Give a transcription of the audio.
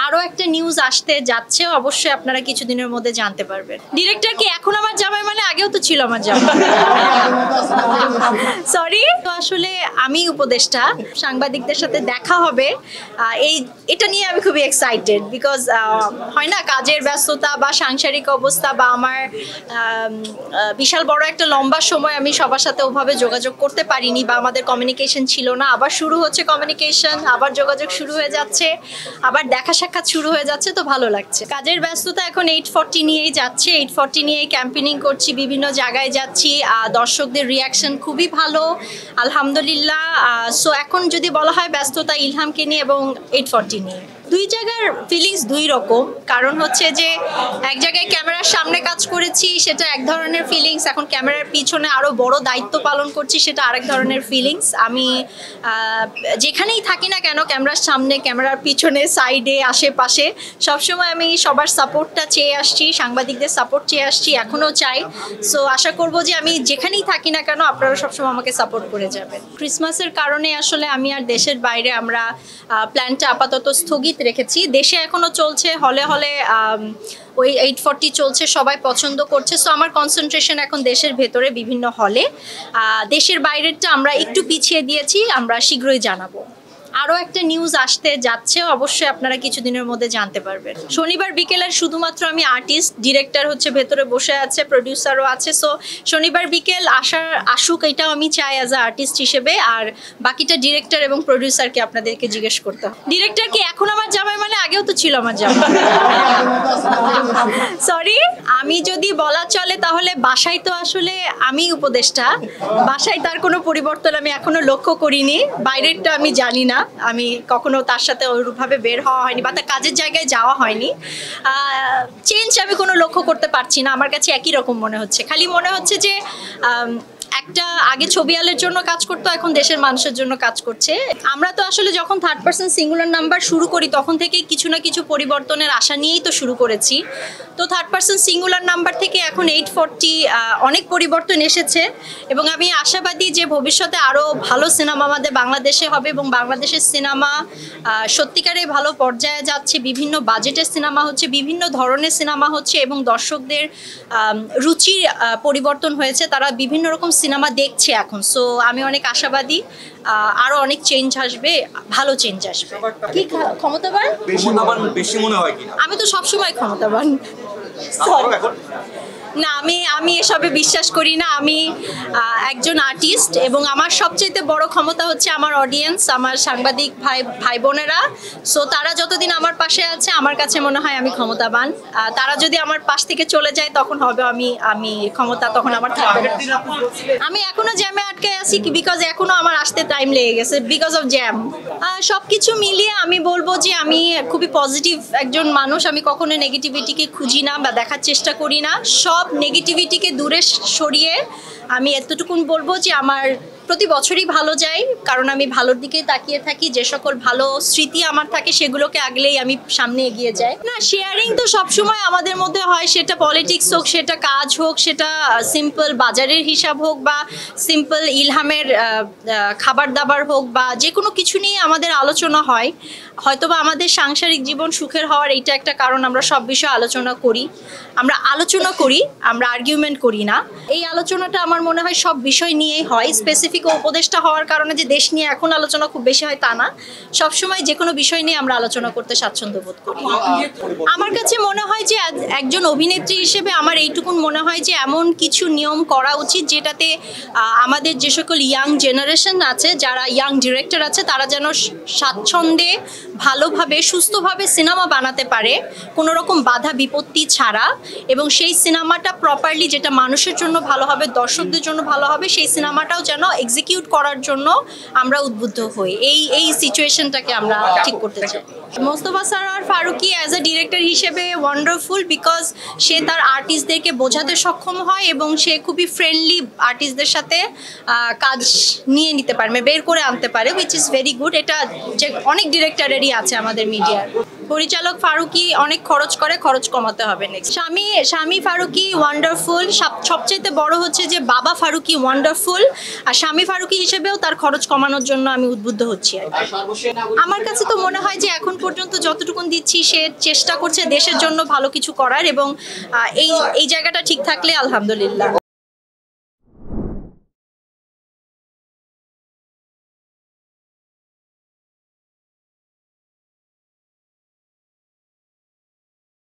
আরো একটা নিউজ আসতে যাচ্ছে, অবশ্যই আপনারা কিছুদিনের মধ্যে জানতে পারবেন। ডিরেক্টর কি এখন আমার জামাই? মানে আগেও তো ছিল আমার জামাই। সরি। তো আসলে আমি উপদেষ্টা, সাংবাদিকদের সাথে দেখা হবে, এটা নিয়ে আমি খুবই এক্সাইটেড। বিকজ হয় না, কাজের ব্যস্ততা বা সাংসারিক অবস্থা বা আমার বিশাল বড় একটা লম্বা সময় আমি সবার সাথে ওভাবে যোগাযোগ করতে পারিনি বা আমাদের কমিউনিকেশন ছিল না। আবার শুরু হচ্ছে কমিউনিকেশন, আবার যোগাযোগ শুরু হয়ে যাচ্ছে, আবার দেখা সাক্ষাৎ শুরু হয়ে যাচ্ছে, তো ভালো লাগছে। কাজের ব্যস্ততা এখন 840 নিয়েই যাচ্ছে, 840 নিয়েই ক্যাম্পেনিং করছি, বিভিন্ন জায়গায় যাচ্ছি, দর্শকদের রিয়াকশন খুবই ভালো আলহামদুলিল্লাহ। সো এখন যদি বলা হয় ব্যস্ততা ইলহামকে নিয়ে এবং 840 নিয়ে, দুই জায়গার ফিলিংস দুই রকম। কারণ হচ্ছে যে এক জায়গায় ক্যামেরার সামনে কাজ করেছি, সেটা এক ধরনের ফিলিংস, এখন ক্যামেরার পিছনে আরও বড় দায়িত্ব পালন করছি, সেটা আরেক ধরনের ফিলিংস। আমি যেখানেই থাকি না কেন, ক্যামেরার সামনে, ক্যামেরার পিছনে, সাইডে, আশেপাশে, সবসময় আমি সবার সাপোর্টটা চেয়ে আসছি, সাংবাদিকদের সাপোর্ট চেয়ে আসছি, এখনও চাই। সো আশা করব যে আমি যেখানেই থাকি না কেন আপনারা সবসময় আমাকে সাপোর্ট করে যাবেন। ক্রিসমাসের কারণে আসলে আমি আর দেশের বাইরে আমরা প্ল্যানটা আপাতত স্থগিত রেখেছি। দেশে এখনো চলছে, হলে হলে ওই 840 চলছে, সবাই পছন্দ করছে। সো আমার কনসেন্ট্রেশন এখন দেশের ভেতরে বিভিন্ন হলে, দেশের বাইরেরটা আমরা একটু পিছিয়ে দিয়েছি, আমরা শীঘ্রই জানাবো। আরও একটা নিউজ আসতে যাচ্ছে, অবশ্যই আপনারা কিছুদিনের মধ্যে জানতে পারবেন। শনিবার বিকেলের শুধুমাত্র আমি আর্টিস্ট, ডিরেক্টর হচ্ছে ভেতরে বসে আছে, প্রডিউসারও আছে। সো শনিবার বিকেল আসুক, এটাও আমি চাই অ্যাজ আ আর্টিস্ট হিসেবে। আর বাকিটা ডিরেক্টর এবং প্রডিউসারকে আপনাদেরকে জিজ্ঞেস করতে হবে। ডিরেক্টর কি এখন আমার জামাই? মানে আগেও তো ছিল আমার জামাই। সরি। আমি যদি বলা চলে তাহলে বাসায় তো আসলে আমি উপদেষ্টা, বাসায় তার কোনো পরিবর্তন আমি এখনো লক্ষ্য করিনি। বাইরেরটা আমি জানি না, আমি কখনো তার সাথে ওইভাবে বের হওয়া হয়নি বা তার কাজের জায়গায় যাওয়া হয়নি। চেঞ্জ আমি কোনো লক্ষ্য করতে পারছি না, আমার কাছে একই রকম মনে হচ্ছে। খালি মনে হচ্ছে যে একটা আগে ছবি আলের জন্য কাজ করতো, এখন দেশের মানুষের জন্য কাজ করছে। আমরা তো আসলে যখন থার্ড পার্সন সিঙ্গুলার নাম্বার শুরু করি তখন থেকেই কিছু না কিছু পরিবর্তনের আশা নিয়েই তো শুরু করেছি। তো থার্ড পার্সন সিঙ্গুলার নাম্বার থেকে এখন 840 অনেক পরিবর্তন এসেছে এবং আমি আশাবাদী যে ভবিষ্যতে আরও ভালো সিনেমা আমাদের বাংলাদেশে হবে এবং বাংলাদেশের সিনেমা সত্যিকারে ভালো পর্যায়ে যাচ্ছে। বিভিন্ন বাজেটের সিনেমা হচ্ছে, বিভিন্ন ধরনের সিনেমা হচ্ছে এবং দর্শকদের রুচির পরিবর্তন হয়েছে, তারা বিভিন্ন রকম সিনেমা দেখছে এখন। সো আমি অনেক আশাবাদী আরো অনেক চেঞ্জ আসবে, ভালো চেঞ্জ আসবে। কি ক্ষমতাবান বেশি মনে হয় কিনা? আমি তো সবসময় ক্ষমতাবান না, আমি এসবে বিশ্বাস করি না। আমি একজন আর্টিস্ট এবং আমার সবচেয়ে বড় ক্ষমতা হচ্ছে আমার অডিয়েন্স, আমার সাংবাদিক ভাই বোনেরা। সো তারা যতদিন আমার পাশে আছে আমার কাছে মনে হয় আমি ক্ষমতাবান। তারা যদি আমার পাশ থেকে চলে যায় তখন হবে আমি ক্ষমতা তখন আমার থাকবে। আমি এখনো জ্যামে আটকে আছি বিকজ এখনো আমার আসতে টাইম লেগে গেছে বিকজ অফ জ্যাম। সবকিছু মিলিয়ে আমি বলবো যে আমি খুবই পজিটিভ একজন মানুষ। আমি কখনো নেগেটিভিটিকে খুঁজি না বা দেখার চেষ্টা করি না। সব নেগেটিভিটিকে দূরে সরিয়ে আমি এতটুকুন বলবো যে আমার প্রতি বছরই ভালো যায়, কারণ আমি ভালোর দিকে তাকিয়ে থাকি। যে সকল ভালো স্মৃতি আমার থাকে সেগুলোকে আগলেই আমি সামনে এগিয়ে যাই। না, শেয়ারিং তো সবসময় আমাদের মধ্যে হয়, সেটা পলিটিক্স হোক, সেটা কাজ হোক, সেটা সিম্পল বাজারের হিসাব হোক বা সিম্পল ইলহামের খাবার দাবার হোক বা যে কোনো কিছু নিয়ে আমাদের আলোচনা হয়। হয়তোবা আমাদের সাংসারিক জীবন সুখের হওয়ার এইটা একটা কারণ, আমরা সব বিষয়ে আলোচনা করি, আমরা আর্গুমেন্ট করি না। এই আলোচনাটা আমার মনে হয় সব বিষয় নিয়েই হয়। স্পেসিফিক উপদেষ্টা হওয়ার কারণে যে দেশ নিয়ে এখন আলোচনা খুব বেশি হয় তা না, সবসময় যে কোনো বিষয় নিয়ে আমরা আলোচনা করতে স্বাচ্ছন্দ্য বোধ করি। আমার কাছে মনে হয় যে একজন অভিনেত্রী হিসেবে আমার এইটুকুন মনে হয় যে এমন কিছু নিয়ম করা উচিত যেটাতে আমাদের যে সকল ইয়াং জেনারেশন আছে, যারা ইয়াং ডিরেক্টর আছে, তারা যেন স্বাচ্ছন্দ্যে ভালোভাবে সুস্থভাবে সিনেমা বানাতে পারে কোনো রকম বাধা বিপত্তি ছাড়া, এবং সেই সিনেমাটা প্রপারলি যেটা মানুষের জন্য ভালো হবে, দর্শকদের জন্য ভালো হবে, সেই সিনেমাটাও যেন এক্সিকিউট করার জন্য আমরা উদ্বুদ্ধ হই। এই সিচুয়েশনটাকে আমরা ঠিক করতে চাই। Mostofa Sarwar Farooki as a director হিসেবে ওয়ান্ডারফুল বিকজ সে তার আর্টিস্টদেরকে বোঝাতে সক্ষম হয় এবং সে খুবই ফ্রেন্ডলি আর্টিস্টদের সাথে কাজ নিয়ে নিতে পারে, বের করে আনতে পারে, উইচ ইজ ভেরি গুড। এটা যে অনেক ডিরেক্টরেরই আছে আমাদের মিডিয়ার। পরিচালক ফারুকী অনেক খরচ করে, খরচ কমাতে হবে নেক্সট। স্বামী ফারুকী ওয়ান্ডারফুল, সবচেয়ে বড় হচ্ছে যে বাবা ফারুকী ওয়ান্ডারফুল, আর স্বামী ফারুকী হিসেবেও তার খরচ কমানোর জন্য আমি উদ্বুদ্ধ হচ্ছি আর কি। আমার কাছে তো মনে হয় যে এখন পর্যন্ত যতটুকুন দিচ্ছি সে চেষ্টা করছে দেশের জন্য ভালো কিছু করার, এবং এই জায়গাটা ঠিক থাকলে আলহামদুলিল্লাহ।